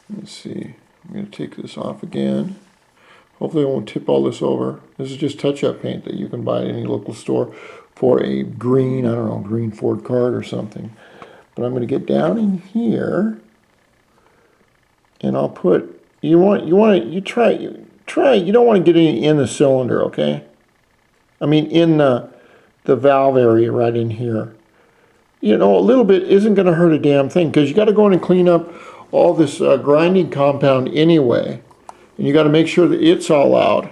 Let's see. I'm going to take this off again. Hopefully I won't tip all this over. This is just touch-up paint that you can buy at any local store for a green, I don't know, green Ford card or something. But I'm going to get down in here, and I'll put. You try. You don't want to get any in the cylinder, okay? I mean, in the valve area right in here. You know, a little bit isn't going to hurt a damn thing, because you got to go in and clean up all this grinding compound anyway. And you got to make sure that it's all out.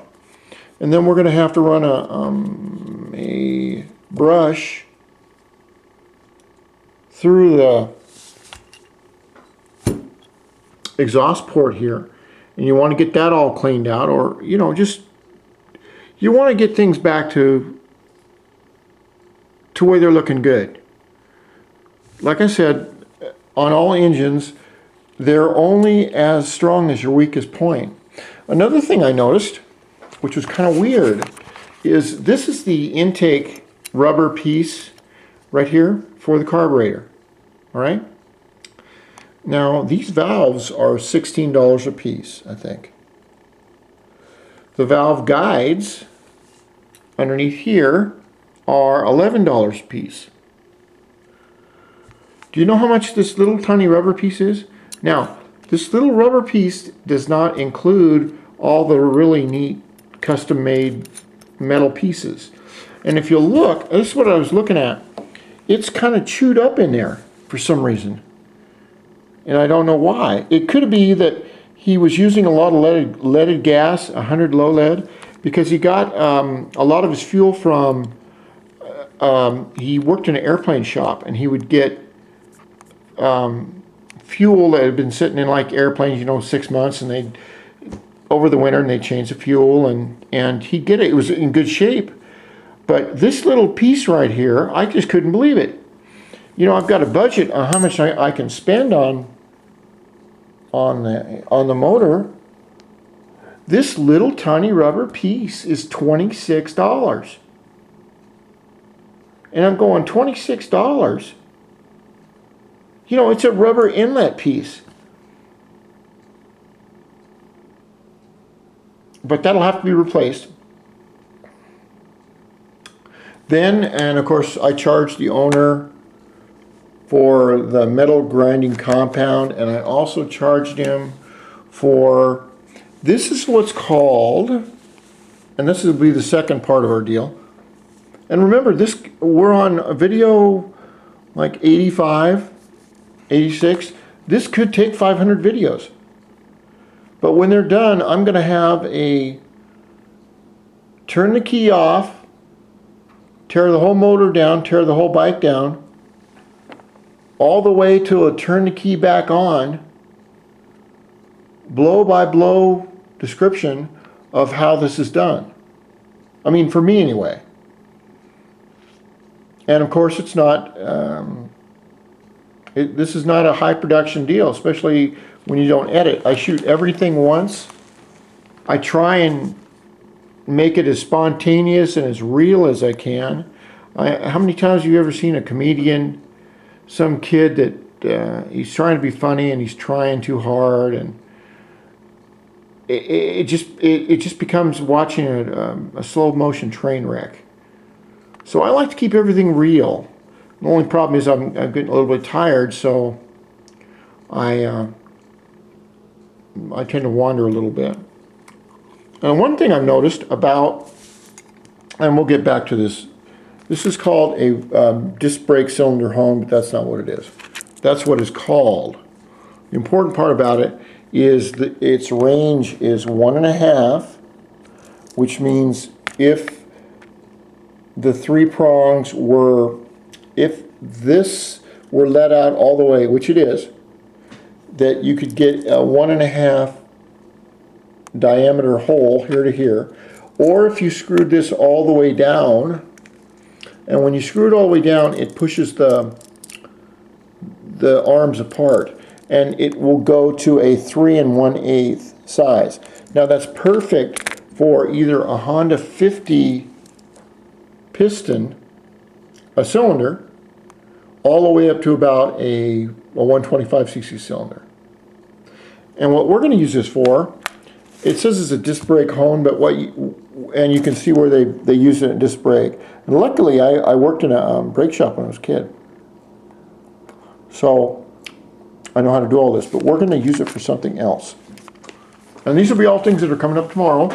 And then we're going to have to run a brush through the exhaust port here. And you want to get that all cleaned out, or, you know, just, you want to get things back to where they're looking good. Like I said, on all engines, they're only as strong as your weakest point. Another thing I noticed, which was kind of weird, is this is the intake rubber piece right here for the carburetor. All right? Now, these valves are $16 a piece, I think. The valve guides underneath here are $11 a piece. Do you know how much this little tiny rubber piece is? Now, this little rubber piece does not include all the really neat custom-made metal pieces. And if you look, this is what I was looking at. It's kind of chewed up in there for some reason. And I don't know why. It could be that he was using a lot of leaded gas, 100 low lead, because he got a lot of his fuel from, he worked in an airplane shop, and he would get fuel that had been sitting in like airplanes, you know, 6 months, and they'd over the winter, and they'd change the fuel, and he'd get it. It was in good shape. But this little piece right here, I just couldn't believe it. You know, I've got a budget on how much I can spend on the motor. This little tiny rubber piece is $26. And I'm going, $26? You know, it's a rubber inlet piece. But that'll have to be replaced. Then, and of course, I charged the owner for the metal grinding compound, and I also charged him for, this is what's called, and this will be the second part of our deal. And remember, this, we're on a video like 85, 86. This could take 500 videos. But when they're done, I'm going to have a turn the key off, tear the whole motor down, tear the whole bike down, all the way to a turn the key back on, blow by blow description of how this is done. I mean, for me anyway. And of course, it's not, this is not a high production deal, especially when you don't edit. I shoot everything once. I try and make it as spontaneous and as real as I can. How many times have you ever seen a comedian, some kid that he's trying to be funny and he's trying too hard, and it just becomes watching a slow motion train wreck. So I like to keep everything real. The only problem is I'm getting a little bit tired, so I tend to wander a little bit. And one thing I've noticed about, and we'll get back to this, this is called a disc brake cylinder hone, but that's not what it is. That's what it's called. The important part about it is that its range is 1.5, which means if the 3 prongs were, if this were let out all the way, which it is, that you could get a 1.5 diameter hole here to here, or if you screwed this all the way down, and when you screw it all the way down, it pushes the arms apart, and it will go to a 3 1/8 size. Now that's perfect for either a Honda 50 piston, a cylinder, all the way up to about a 125cc cylinder. And what we're going to use this for, it says it's a disc brake hone, but and you can see where they use it in disc brake. And luckily, I worked in a brake shop when I was a kid. So I know how to do all this, but we're going to use it for something else. And these will be all things that are coming up tomorrow,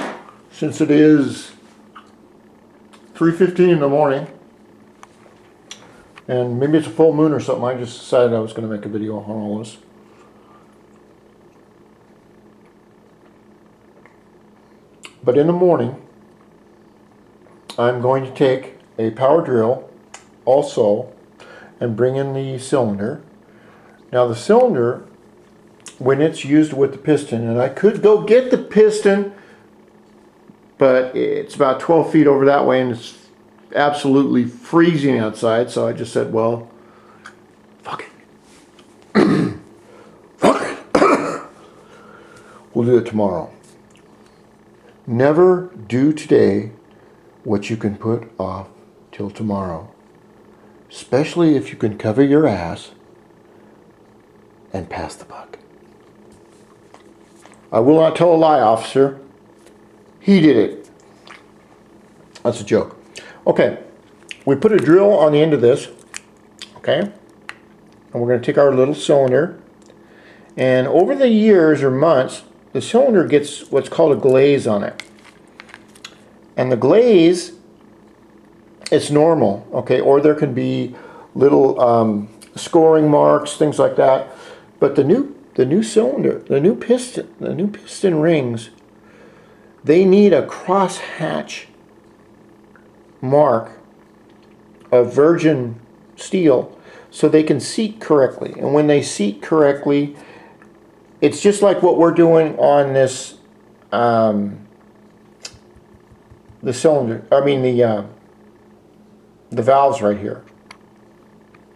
since it is 3:15 in the morning. And maybe it's a full moon or something. I just decided I was going to make a video on all this. But in the morning, I'm going to take a power drill also and bring in the cylinder. Now the cylinder, when it's used with the piston, and I could go get the piston, but it's about 12 feet over that way and it's absolutely freezing outside, so I just said, well, fuck it. Fuck it. We'll do it tomorrow. Never do today what you can put off till tomorrow, especially if you can cover your ass and pass the buck. I will not tell a lie, officer. He did it. That's a joke. Okay, we put a drill on the end of this, okay? And we're going to take our little cylinder, and over the years or months, the cylinder gets what's called a glaze on it. And the glaze, it's normal, okay? Or there can be little scoring marks, things like that. But the new cylinder, the new piston rings, they need a cross-hatch mark of virgin steel so they can seat correctly. And when they seat correctly, it's just like what we're doing on this, the cylinder, I mean the valves right here.